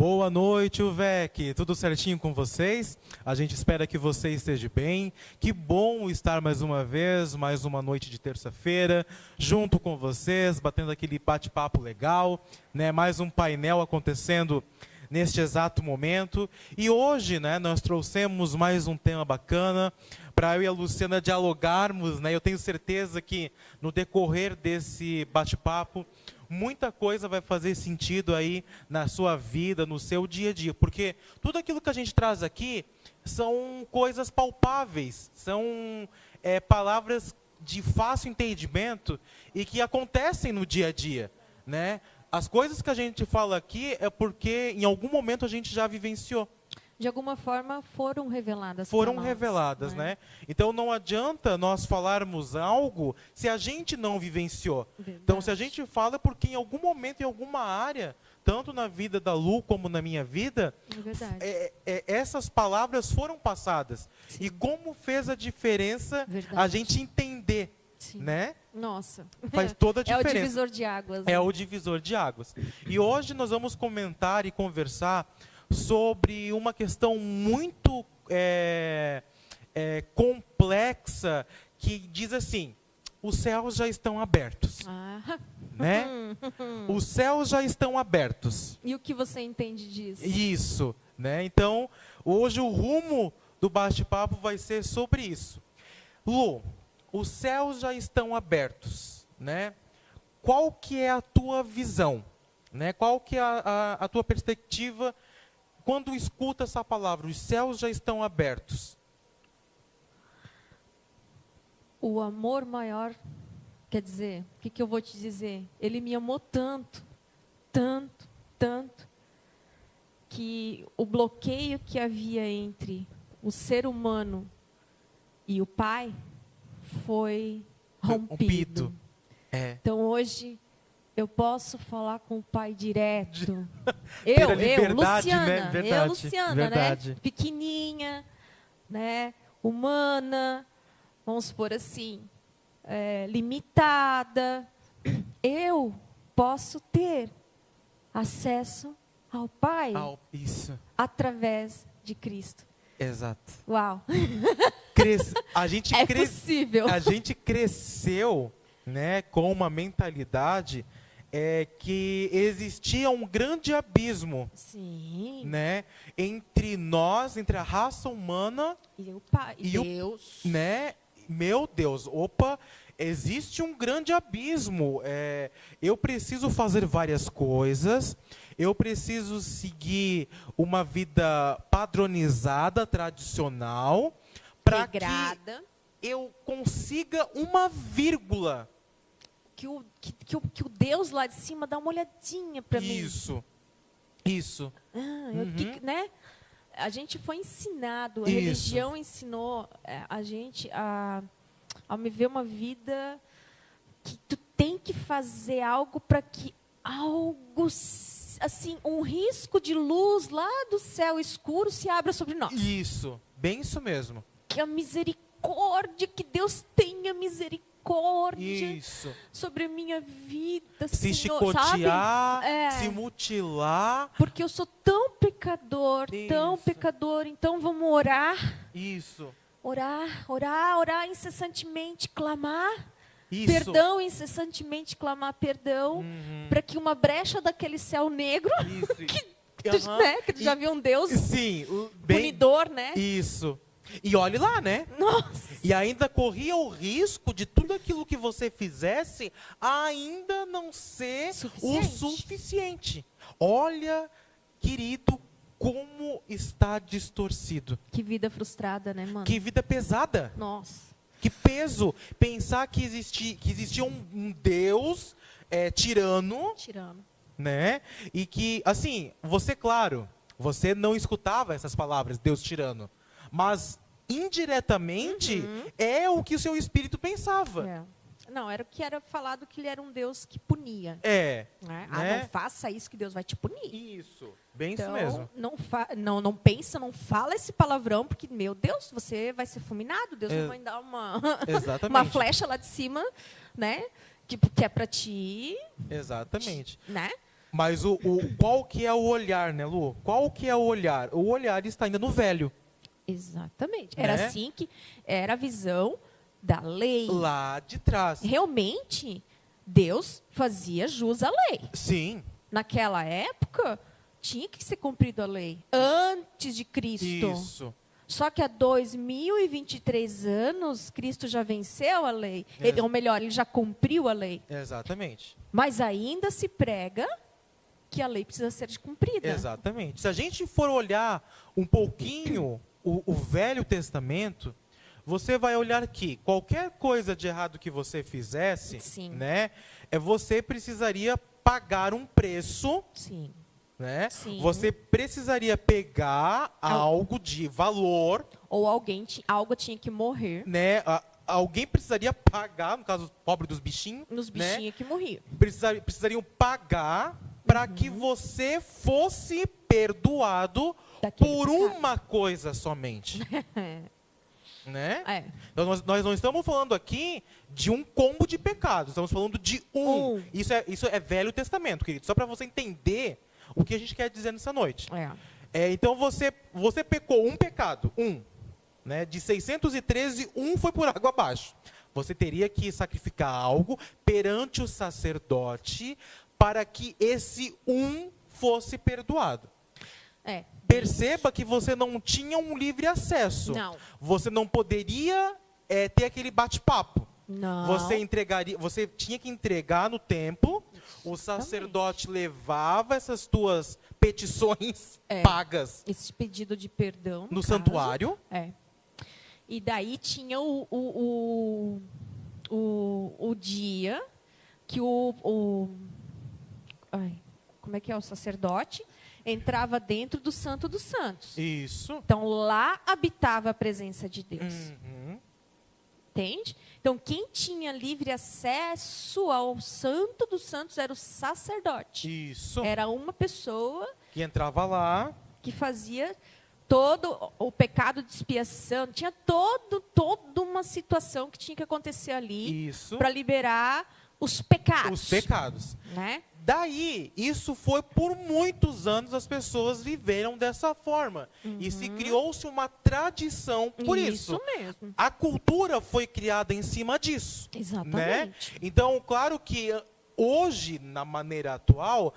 Boa noite, UVEC. Tudo certinho com vocês? A gente espera que você esteja bem. Que bom estar mais uma vez, mais uma noite de terça-feira, junto com vocês, batendo aquele bate-papo legal, né? Mais um painel acontecendo neste exato momento. E hoje, né, nós trouxemos mais um tema bacana para eu e a Luciana dialogarmos, né? Eu tenho certeza que no decorrer desse bate-papo, muita coisa vai fazer sentido aí na sua vida, no seu dia a dia, porque tudo aquilo que a gente traz aqui são coisas palpáveis, são palavras de fácil entendimento e que acontecem no dia a dia, né? As coisas que a gente fala aqui é porque em algum momento a gente já vivenciou. De alguma forma foram reveladas. Foram reveladas, né? Então não adianta nós falarmos algo se a gente não vivenciou. Verdade. Então se a gente fala é porque em algum momento, em alguma área, tanto na vida da Lu como na minha vida, essas palavras foram passadas. Sim. E como fez a diferença a gente entender, Sim. né? Nossa. Faz toda a diferença. É o divisor de águas. É o divisor de águas. E hoje nós vamos comentar e conversar sobre uma questão muito complexa, que diz assim: os céus já estão abertos. Né? Os céus já estão abertos. E o que você entende disso? Isso, né? Então, hoje o rumo do bate-papo vai ser sobre isso. Lu, os céus já estão abertos, né? Qual que é a tua visão, né? Qual que é a tua perspectiva quando escuta essa palavra, os céus já estão abertos? O amor maior, quer dizer, o que eu vou te dizer? Ele me amou tanto, tanto, tanto, que o bloqueio que havia entre o ser humano e o Pai foi rompido. Então hoje eu posso falar com o Pai direto. Luciana, né? Verdade, Luciana, verdade. né? Pequenininha, né? Humana, vamos supor assim, limitada. Eu posso ter acesso ao Pai Isso. através de Cristo. Exato. Uau! Possível. A gente cresceu, né, com uma mentalidade que existia um grande abismo. Sim. Né, entre nós, entre a raça humana e o Pai, e Deus. Né? Meu Deus, existe um grande abismo. Eu preciso fazer várias coisas, eu preciso seguir uma vida padronizada, tradicional, para que eu consiga uma vírgula. Que o Deus lá de cima dá uma olhadinha para mim. Isso. Né? A gente foi ensinado, a religião ensinou a gente a viver uma vida que tu tem que fazer algo para que algo, assim, um risco de luz lá do céu escuro se abra sobre nós. Isso, bem isso mesmo. Que a misericórdia, que Deus tenha misericórdia sobre a minha vida, se Senhor, chicotear, se mutilar. Porque eu sou tão pecador, então vamos orar. Isso. Orar incessantemente, clamar. Isso. Perdão, incessantemente clamar perdão, para que uma brecha daquele céu negro, que tu já viu um Deus punidor, né? Isso. E olhe lá, né? Nossa. E ainda corria o risco de tudo aquilo que você fizesse ainda não ser o suficiente. Olha, querido, como está distorcido. Que vida frustrada, né, mano? Que vida pesada. Nossa. Que peso pensar que existia um Deus tirano, né? E que, assim, você não escutava essas palavras, Deus tirano. Mas, indiretamente, é o que o seu espírito pensava. Não, era o que era falado, que ele era um Deus que punia. Né? Não faça isso que Deus vai te punir. Isso, bem então, isso mesmo. Não pensa, não fala esse palavrão, porque, meu Deus, você vai ser fulminado. Deus não vai dar uma flecha lá de cima, né? Que é para ti. Exatamente. Né? Mas qual que é o olhar, né, Lu? Qual que é o olhar? O olhar está ainda no velho. Exatamente. Né? Era assim que era a visão da lei. Lá de trás. Realmente, Deus fazia jus à lei. Sim. Naquela época, tinha que ser cumprida a lei. Antes de Cristo. Isso. Só que há 2023 anos, Cristo já venceu a lei. Ou melhor, ele já cumpriu a lei. Exatamente. Mas ainda se prega que a lei precisa ser cumprida. Exatamente. Se a gente for olhar um pouquinho o Velho Testamento, você vai olhar que qualquer coisa de errado que você fizesse, Sim. né, você precisaria pagar um preço. Sim. Né? Sim. Você precisaria pegar algo de valor. Ou algo tinha que morrer. Né? Alguém precisaria pagar, no caso, pobre dos bichinhos. Nos bichinhos, né? Que morriam. Precisariam pagar para que você fosse perdoado por uma coisa somente. Né? É. Então, nós não estamos falando aqui de um combo de pecados. Estamos falando de um. Isso é Velho Testamento, querido. Só para você entender o que a gente quer dizer nessa noite. Então, você pecou um pecado, né? De 613, foi por água abaixo. Você teria que sacrificar algo perante o sacerdote para que esse fosse perdoado. Perceba que você não tinha um livre acesso. Não. Você não poderia ter aquele bate-papo. Não. Você tinha que entregar no templo, o sacerdote levava essas tuas petições pagas. Esse pedido de perdão. No santuário. E daí tinha o dia que como é que é? O sacerdote entrava dentro do Santo dos Santos. Isso. Então, lá habitava a presença de Deus. Entende? Então, quem tinha livre acesso ao Santo dos Santos era o sacerdote. Isso. Era uma pessoa que entrava lá, que fazia todo o pecado de expiação. Tinha toda uma situação que tinha que acontecer ali para liberar os pecados. Os pecados. Né? Daí, isso foi por muitos anos, as pessoas viveram dessa forma. E se criou-se uma tradição por isso. Isso mesmo. A cultura foi criada em cima disso. Exatamente. Né? Então, claro que hoje, na maneira atual,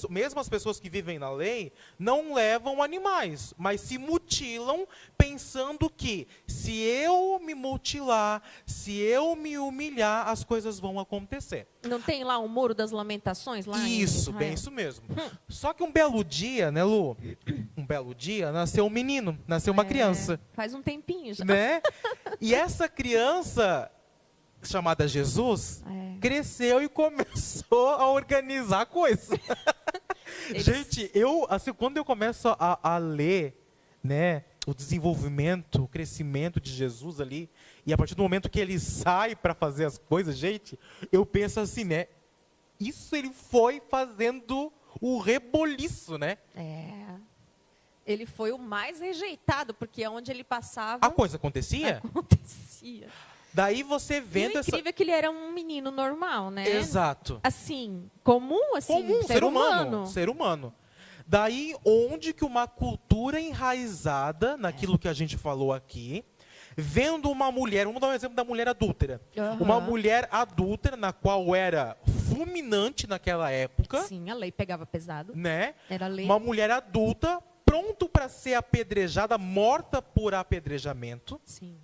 mesmo as pessoas que vivem na lei, não levam animais, mas se mutilam pensando que se eu me mutilar, se eu me humilhar, as coisas vão acontecer. Não tem lá o Muro das Lamentações? Lá isso, bem isso mesmo. Só que um belo dia, né, Lu? Um belo dia, nasceu um menino, nasceu uma criança. Faz um tempinho já. Né? E essa criança, chamada Jesus, cresceu e começou a organizar a coisa. Gente, quando eu começo a ler, né, o desenvolvimento, o crescimento de Jesus ali, e a partir do momento que ele sai para fazer as coisas, gente, eu penso assim, né? Isso ele foi fazendo o reboliço, né? Ele foi o mais rejeitado, porque onde ele passava... A coisa acontecia? Acontecia. Daí você vendo essa... E o incrível é que ele era um menino normal, né? Exato. Assim, comum, ser humano. Daí, onde que uma cultura enraizada, naquilo que a gente falou aqui, vendo uma mulher, vamos dar um exemplo da mulher adúltera. Uma mulher adúltera, na qual era fulminante naquela época. Sim, a lei pegava pesado. Né? Era lei. Uma mulher adulta, pronto para ser apedrejada, morta por apedrejamento. Sim.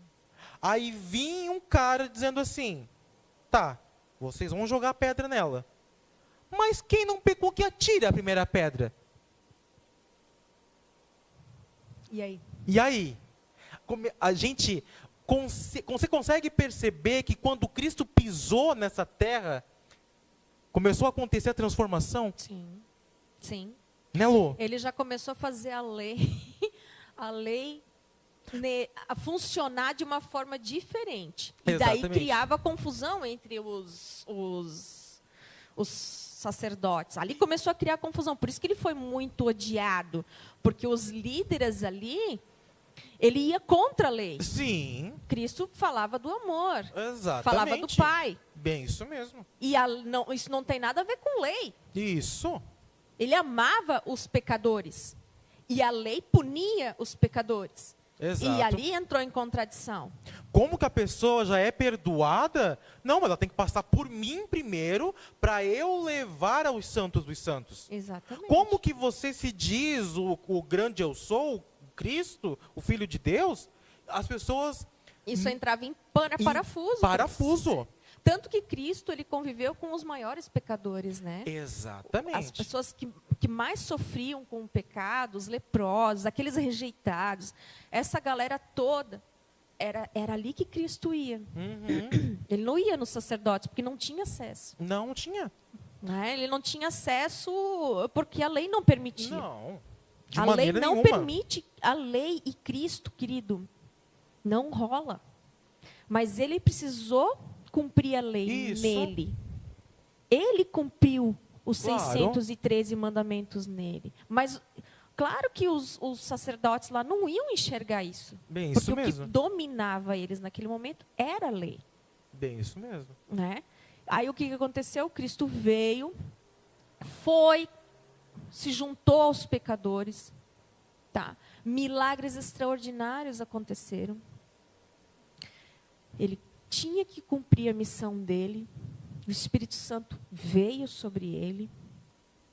Aí vinha um cara dizendo assim, tá, vocês vão jogar pedra nela. Mas quem não pecou que atire a primeira pedra? E aí? E aí? A gente, você consegue perceber que quando Cristo pisou nessa terra, começou a acontecer a transformação? Sim. Sim. Né, Lu? Ele já começou a fazer a lei a funcionar de uma forma diferente. E daí criava confusão entre os sacerdotes. Ali começou a criar confusão. Por isso que ele foi muito odiado. Porque os líderes ali Ele ia contra a lei. Sim, Cristo falava do amor, exatamente. falava do Pai. Bem, isso mesmo. E isso não tem nada a ver com lei. Isso. Ele amava os pecadores. E a lei punia os pecadores. Exato. E ali entrou em contradição. Como que a pessoa já é perdoada? Não, ela tem que passar por mim primeiro para eu levar aos santos dos santos. Exatamente. Como que você se diz o grande eu sou, o Cristo, o Filho de Deus? As pessoas... Isso entrava em parafuso. Parafuso. Tanto que Cristo, ele conviveu com os maiores pecadores, né? Exatamente. As pessoas que mais sofriam com o pecado, os leprosos, aqueles rejeitados, essa galera toda, era ali que Cristo ia. Uhum. Ele não ia nos sacerdotes, porque não tinha acesso. Não tinha. Né? Ele não tinha acesso porque a lei não permitia. Não. De A lei maneira não nenhuma. permite, a lei e Cristo, querido, não rola. Mas ele precisou cumprir a lei Isso. nele. Ele cumpriu os Claro. 613 mandamentos nele. Mas, claro que os sacerdotes lá não iam enxergar isso. Bem, Porque isso o que mesmo. dominava eles naquele momento era a lei. Bem, isso mesmo. Né? Aí o que aconteceu? Cristo veio, se juntou aos pecadores. Tá. Milagres extraordinários aconteceram. Ele tinha que cumprir a missão dele. O Espírito Santo veio sobre ele,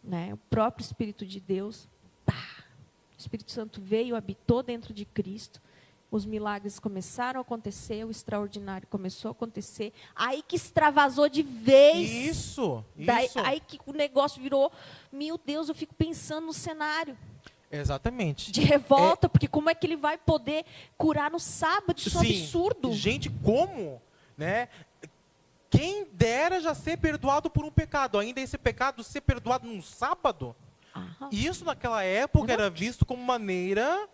né? O próprio Espírito de Deus. O Espírito Santo veio, habitou dentro de Cristo. Os milagres começaram a acontecer, o extraordinário começou a acontecer. Aí que extravasou de vez. Isso. Aí que o negócio virou, meu Deus, eu fico pensando no cenário. Exatamente. De revolta, porque como é que ele vai poder curar no sábado? Isso é um Sim. absurdo. Gente, como? Né? Quem dera já ser perdoado por um pecado, ainda esse pecado ser perdoado num sábado? Ah, Isso naquela época era visto como maneira...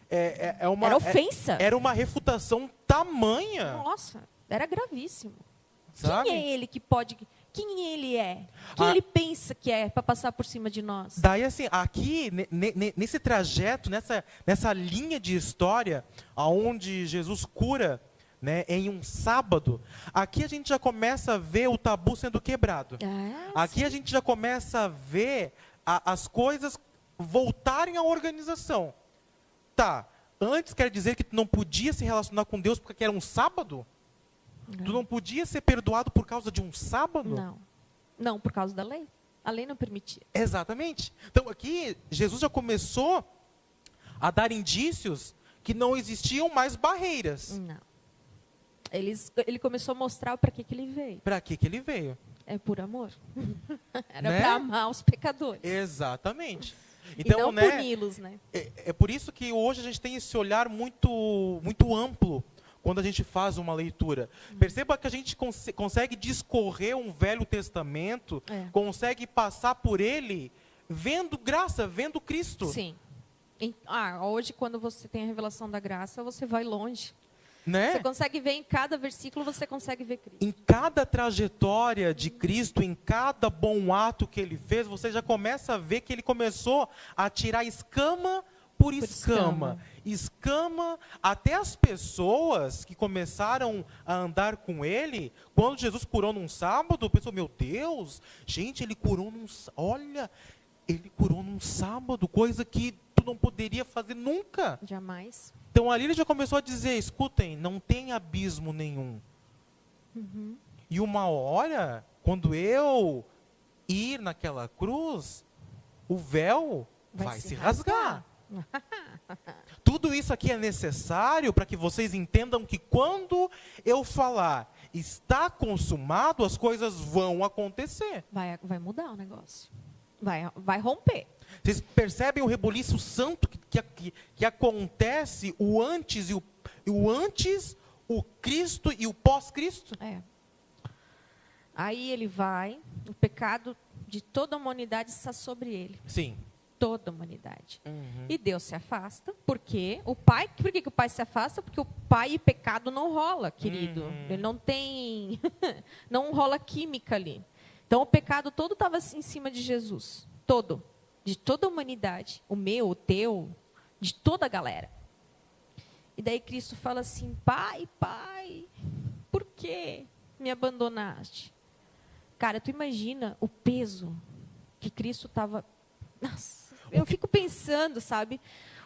era ofensa. Era uma refutação tamanha. Nossa, era gravíssimo. Sabe? Quem é ele que pode... Quem ele é? Quem ele pensa que é para passar por cima de nós? Daí, assim, aqui, nesse trajeto, nessa linha de história, onde Jesus cura, né, em um sábado, aqui a gente já começa a ver o tabu sendo quebrado. Aqui a gente já começa a ver as coisas voltarem à organização. Tá, antes quer dizer que tu não podia se relacionar com Deus porque era um sábado? Tu não podia ser perdoado por causa de um sábado? Não. Não, por causa da lei. A lei não permitia. Exatamente. Então aqui, Jesus já começou a dar indícios que não existiam mais barreiras. Não. Ele começou a mostrar para que ele veio. Para que ele veio? É por amor. Era Né? para amar os pecadores. Exatamente. E Então, não puni-los, né? É por isso que hoje a gente tem esse olhar muito, muito amplo quando a gente faz uma leitura. Perceba que a gente consegue discorrer um Velho Testamento, consegue passar por ele vendo graça, vendo Cristo. Sim. Hoje, quando você tem a revelação da graça, você vai longe. Né? Você consegue ver em cada versículo, você consegue ver Cristo. Em cada trajetória de Cristo, em cada bom ato que ele fez, você já começa a ver que ele começou a tirar escama por escama. Escama, até as pessoas que começaram a andar com ele, quando Jesus curou num sábado, pensou, meu Deus, gente, ele curou ele curou num sábado, coisa que tu não poderia fazer nunca. Jamais. Então ali ele já começou a dizer, escutem, não tem abismo nenhum. E uma hora, quando eu ir naquela cruz, o véu vai se rasgar. Tudo isso aqui é necessário para que vocês entendam que quando eu falar está consumado, as coisas vão acontecer. Vai mudar o negócio. Vai romper. Vocês percebem o rebuliço santo que acontece o antes o Cristo e o pós-Cristo? Aí ele vai, o pecado de toda a humanidade está sobre ele. Sim. Toda a humanidade. E Deus se afasta, porque o Pai... Por que o Pai se afasta? Porque o Pai e pecado não rola, querido. Ele não tem... não rola química ali. Então, o pecado todo estava em cima de Jesus. Todo. De toda a humanidade. O meu, o teu, de toda a galera. E daí Cristo fala assim: Pai, Pai, por que me abandonaste? Cara, tu imagina o peso que Cristo estava... Nossa, eu fico pensando, sabe?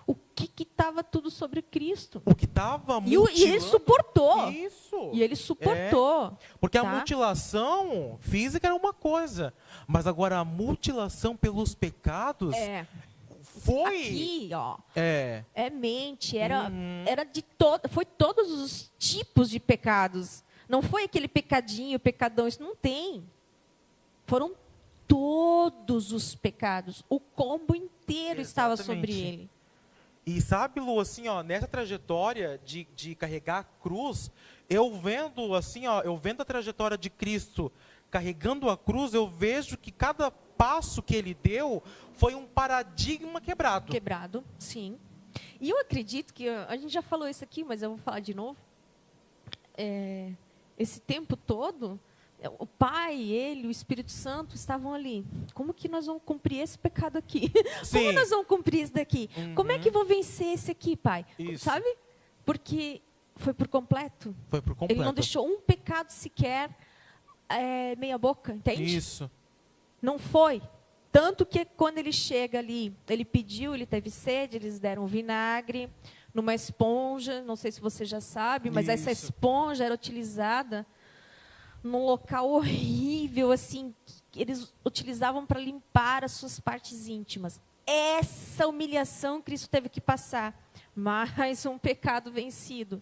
O que estava tudo sobre Cristo. O que estava mutilando... E ele suportou. Isso. E ele suportou. Porque tá? a mutilação física era uma coisa, mas agora a mutilação pelos pecados foi... Aqui, ó, É mente, era de todo, foi todos os tipos de pecados. Não foi aquele pecadinho, pecadão, isso não tem. Foram todos os pecados. O combo inteiro estava sobre ele. E sabe, Lu, assim, ó, nessa trajetória de carregar a cruz, eu vendo assim, ó, eu vendo a trajetória de Cristo carregando a cruz, eu vejo que cada passo que ele deu foi um paradigma quebrado. Quebrado, sim. E eu acredito que, a gente já falou isso aqui, mas eu vou falar de novo. Esse tempo todo, o Pai, ele, o Espírito Santo estavam ali. Como que nós vamos cumprir esse pecado aqui? Sim. Como nós vamos cumprir esse daqui? Como é que vou vencer esse aqui, Pai? Isso. Sabe? Porque foi por completo. Foi por completo. Ele não deixou um pecado sequer meia boca, entende? Isso. Não foi. Tanto que quando ele chega ali, ele pediu, ele teve sede, eles deram vinagre numa esponja, não sei se você já sabe, mas essa esponja era utilizada num local horrível, assim, que eles utilizavam para limpar as suas partes íntimas. Essa humilhação Cristo teve que passar. Mais um pecado vencido.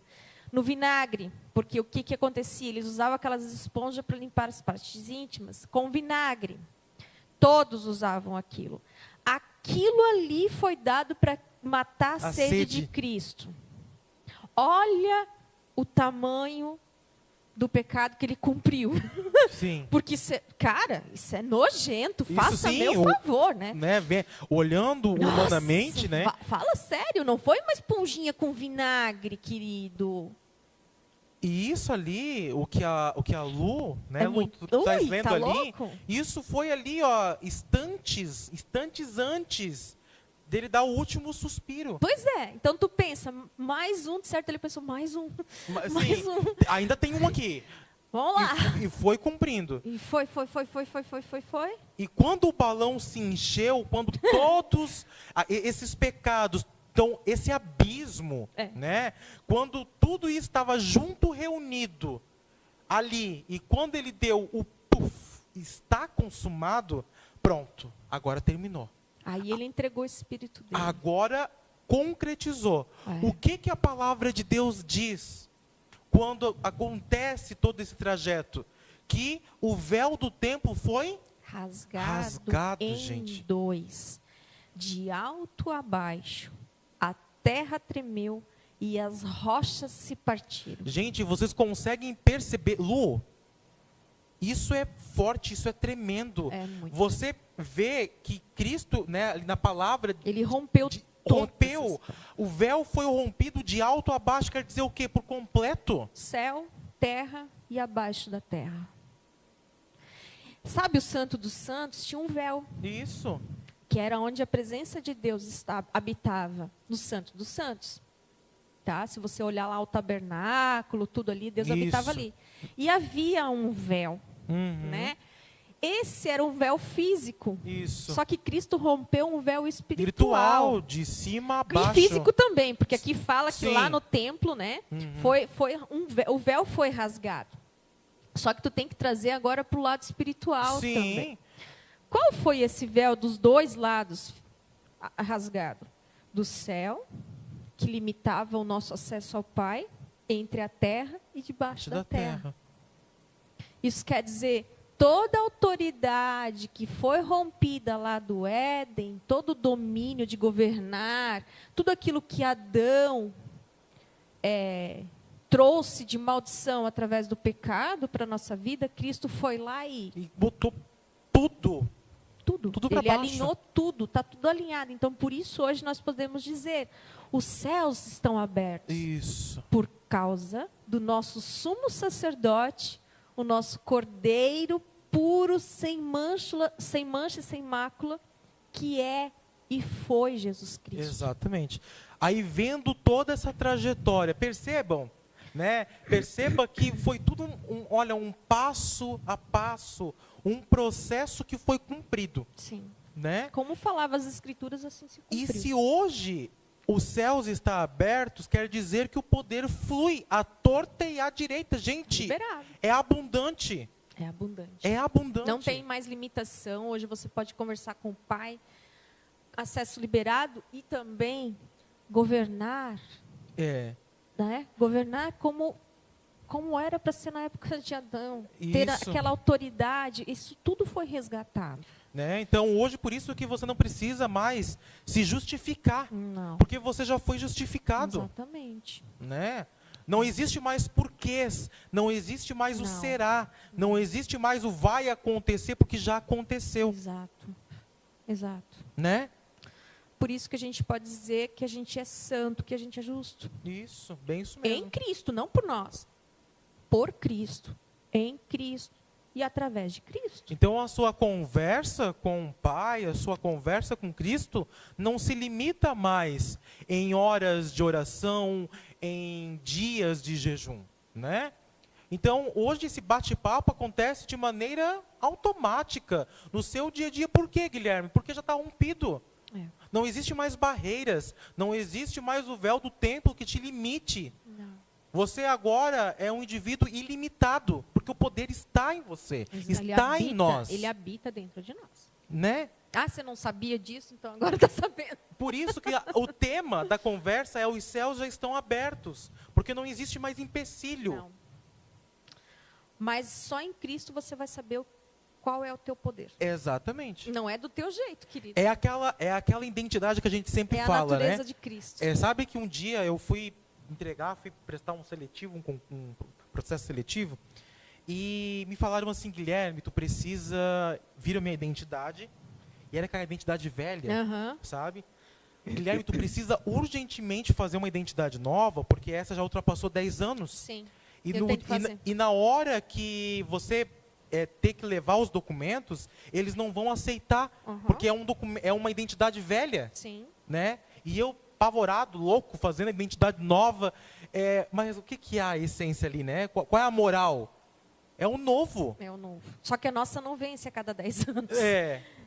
No vinagre, porque o que acontecia? Eles usavam aquelas esponjas para limpar as partes íntimas com vinagre. Todos usavam aquilo. Aquilo ali foi dado para matar a sede de Cristo. Olha o tamanho do pecado que ele cumpriu. Sim. Porque, cara, isso é nojento. Faça sim, meu favor, né? Olhando humanamente, né? Fala sério, não foi uma esponjinha com vinagre, querido. E isso ali, o que a Lu, né, Lu, tu tá vendo tá ali, louco? isso foi ali, ó, instantes antes dele dar o último suspiro. Pois é, então tu pensa, mais um, de certo ele pensou, mais um, Mas, mais sim, um. ainda tem um aqui. Vamos lá. E foi cumprindo. E foi. E quando o balão se encheu, quando todos esses pecados, então esse abismo, né? Quando tudo isso estava junto, reunido ali, e quando ele deu o puff, está consumado, pronto, agora terminou. Aí ele entregou o espírito dele. Agora concretizou. O que a palavra de Deus diz quando acontece todo esse trajeto? Que o véu do templo foi rasgado em dois, de alto a baixo. A terra tremeu e as rochas se partiram. Gente, vocês conseguem perceber, Lu? Isso é forte, isso é tremendo. É muito. Você vê que Cristo, né, na palavra, ele rompeu o véu foi rompido de alto a baixo, quer dizer o quê? Por completo. Céu, terra e abaixo da terra. Sabe, o Santo dos Santos tinha um véu. Isso. Que era onde a presença de Deus habitava, no Santo dos Santos. Tá? Se você olhar lá o tabernáculo, tudo ali, Deus habitava ali. E havia um véu, né? Esse era um véu físico. Isso. Só que Cristo rompeu um véu espiritual. De cima a baixo. E físico também, porque aqui fala que lá no templo, né? O véu foi rasgado. Só que tu tem que trazer agora para o lado espiritual também. Qual foi esse véu dos dois lados rasgado? Do céu, que limitava o nosso acesso ao Pai, entre a terra e debaixo da terra. Isso quer dizer, toda a autoridade que foi rompida lá do Éden, todo o domínio de governar, tudo aquilo que Adão trouxe de maldição através do pecado para a nossa vida, Cristo foi lá e botou tudo Ele alinhou tudo, está tudo alinhado. Então, por isso, hoje nós podemos dizer, os céus estão abertos. Isso. Por causa do nosso sumo sacerdote, o nosso cordeiro puro, sem mancha e sem mácula, que é e foi Jesus Cristo. Exatamente. Aí vendo toda essa trajetória, percebam, né? Perceba que foi tudo um passo a passo, um processo que foi cumprido, Sim. né? Como falava as Escrituras, assim se cumpriu. E se hoje os céus estão abertos, quer dizer que o poder flui à torta e à direita. Gente, Liberado. é abundante. É abundante. É abundante. Não tem mais limitação. Hoje você pode conversar com o Pai, acesso liberado e também governar, É. né? Governar como era para ser na época de Adão. Ter Isso. aquela autoridade, isso tudo foi resgatado. Né? Então, hoje, por isso que você não precisa mais se justificar. Não. Porque você já foi justificado. Exatamente. Né? Não existe mais porquês, não existe mais o Não. será, não existe mais o vai acontecer, porque já aconteceu. Exato. Exato. Né? Por isso que a gente pode dizer que a gente é santo, que a gente é justo. Isso, bem isso mesmo. Em Cristo, não por nós. Por Cristo. Em Cristo. E através de Cristo. Então, a sua conversa com o Pai, a sua conversa com Cristo, não se limita mais em horas de oração, em dias de jejum, né? Então, hoje esse bate-papo acontece de maneira automática, no seu dia a dia. Por quê, Guilherme? Porque já está rompido. É. Não existe mais barreiras, não existe mais o véu do templo que te limite. Não. Você agora é um indivíduo ilimitado, porque o poder está em você, Ele está habita, em nós, Ele habita dentro de nós. né? Ah, você não sabia disso, então agora está sabendo. Por isso que o tema da conversa é os céus já estão abertos, porque não existe mais empecilho. Não. Mas só em Cristo você vai saber qual é o teu poder. Exatamente. Não é do teu jeito, querido. É aquela identidade que a gente sempre É a fala, natureza né? de Cristo. Sabe que um dia eu fui prestar um seletivo, um processo seletivo, e me falaram assim, Guilherme, tu precisa vir a minha identidade, e era aquela identidade velha, Aham. sabe? Guilherme, tu precisa urgentemente fazer uma identidade nova, porque essa já ultrapassou 10 anos. Sim. E, Eu tenho que fazer. e na hora que você ter que levar os documentos, eles não vão aceitar, Uhum. porque é uma identidade velha, Sim. né? E eu, apavorado, louco, fazendo a identidade nova, mas o que é a essência ali, né? Qual é a moral? É o novo. É o novo. Só que a nossa não vence a cada 10 anos.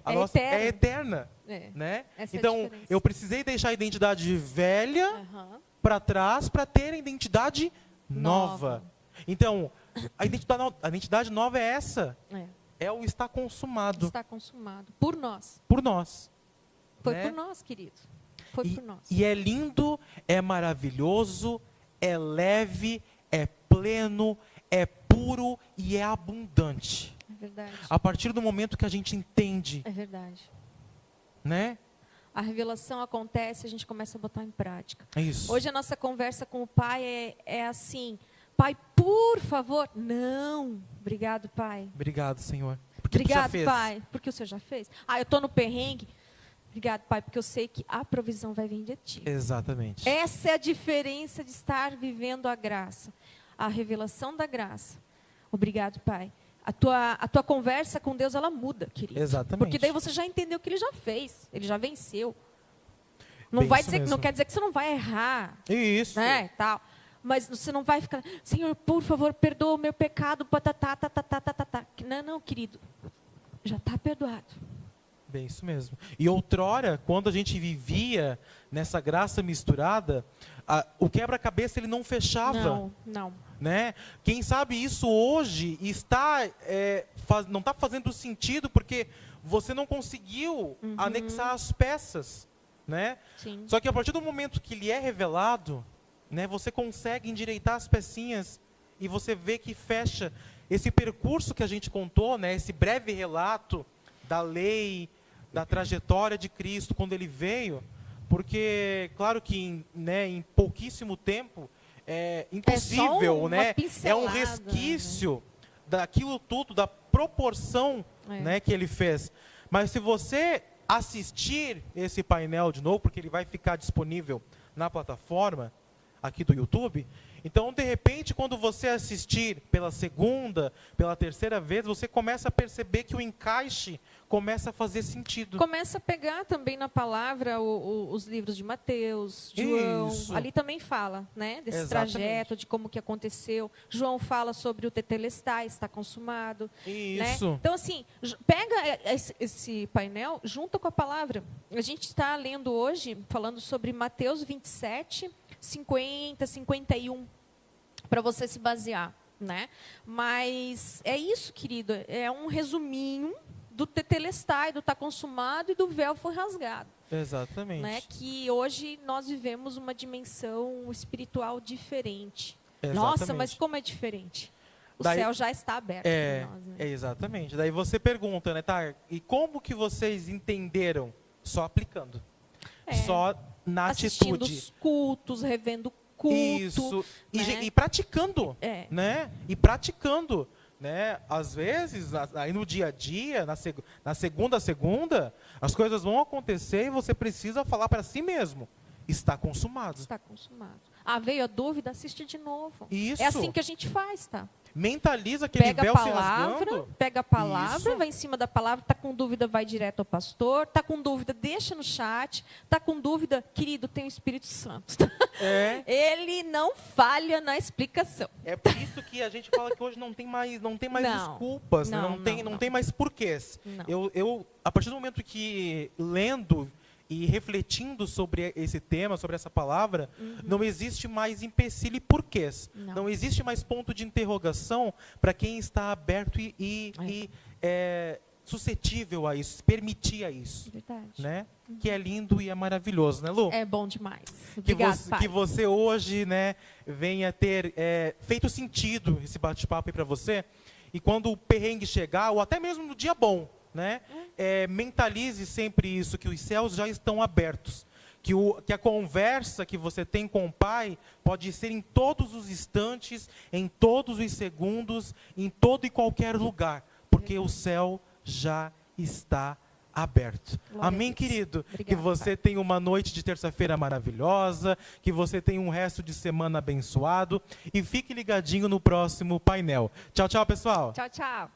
A É nossa eterna. é eterna, É. né? Essa é a Então, diferença. eu precisei deixar a identidade velha Aham. para trás para ter a identidade nova. Então, a identidade nova é essa. É o está consumado Está consumado. Por nós. por nós. Foi né? por nós, querido. Foi por nós. E é lindo, é maravilhoso, é leve, é pleno, é puro e é abundante. É verdade. A partir do momento que a gente entende, É verdade. né? A revelação acontece, a gente começa a botar em prática. É isso. Hoje a nossa conversa com o Pai é assim: Pai, por favor. Não. Obrigado, Pai. Obrigado, Senhor. Porque tu já Obrigado, fez. Pai. Porque o Senhor já fez. Ah, eu estou no perrengue. Obrigado, Pai, porque eu sei que a provisão vai vir de Ti. Exatamente. Essa é a diferença de estar vivendo a graça. A revelação da graça. Obrigado, Pai. A tua conversa com Deus, ela muda, querido. Exatamente. Porque daí você já entendeu o que Ele já fez. Ele já venceu. Não, Bem vai isso dizer, mesmo. não quer dizer que você não vai errar. Isso. Né, tal. Mas você não vai ficar, Senhor, por favor, perdoa o meu pecado. Patatá, tatatá, tatatá. Não, querido. Já está perdoado. Bem, isso mesmo. E outrora, quando a gente vivia nessa graça misturada, o quebra-cabeça ele não fechava. Não. Né? Quem sabe isso hoje não está fazendo sentido porque você não conseguiu anexar as peças. Né? Sim. Só que a partir do momento que ele é revelado, né, você consegue endireitar as pecinhas e você vê que fecha esse percurso que a gente contou, né, esse breve relato da lei, da trajetória de Cristo quando ele veio, porque, claro que em pouquíssimo tempo é impossível, uma né? É um pincelada, resquício daquilo tudo, da proporção né, que ele fez. Mas se você assistir esse painel de novo, porque ele vai ficar disponível na plataforma aqui do YouTube, Então, de repente, quando você assistir pela segunda, pela terceira vez, você começa a perceber que o encaixe começa a fazer sentido. Começa a pegar também na palavra os livros de Mateus, João. Isso. Ali também fala, né, desse Exatamente. trajeto, de como que aconteceu. João fala sobre o tetelestai, está consumado. Né? Isso. Então, assim, pega esse painel, junta com a palavra. A gente está lendo hoje, falando sobre Mateus 27, 50, 51, para você se basear, né? Mas é isso, querido, é um resuminho do tetelestai, do está consumado e do véu foi rasgado. Exatamente. Né? Que hoje nós vivemos uma dimensão espiritual diferente. Exatamente. Nossa, mas como é diferente? O céu já está aberto para nós. Né? Exatamente. Daí você pergunta, né, tá? E como que vocês entenderam? Só aplicando. Só na assistindo atitude. Os cultos, revendo culto. Isso. Né? E praticando. Né? E praticando. Né? Às vezes, aí no dia a dia, na segunda a segunda, as coisas vão acontecer e você precisa falar para si mesmo. Está consumado. Está consumado. Ah, veio a dúvida, assiste de novo. Isso. É assim que a gente faz, tá? Mentaliza aquele véu se rasgando. Pega a palavra, Isso. vai em cima da palavra, está com dúvida, vai direto ao pastor, está com dúvida, deixa no chat, está com dúvida, querido, tem o Espírito Santo. Ele não falha na explicação. É por isso que a gente fala que hoje não tem mais desculpas, não tem mais porquês. Eu, a partir do momento que lendo e refletindo sobre esse tema, sobre essa palavra, não existe mais empecilho e porquês. Não existe mais ponto de interrogação para quem está aberto e suscetível a isso, permitir a isso. Verdade. Né? Que é lindo e é maravilhoso, né, Lu? É bom demais. Obrigado, pai. Que você hoje, né, venha ter feito sentido esse bate-papo aí para você. E quando o perrengue chegar, ou até mesmo no dia bom, né? Mentalize sempre isso, que os céus já estão abertos. Que a conversa que você tem com o Pai pode ser em todos os instantes, em todos os segundos, em todo e qualquer lugar. Porque o céu já está aberto. Glória Amém, querido? Obrigada, que você tenha uma noite de terça-feira maravilhosa, que você tenha um resto de semana abençoado e fique ligadinho no próximo painel. Tchau, tchau, pessoal. Tchau, tchau.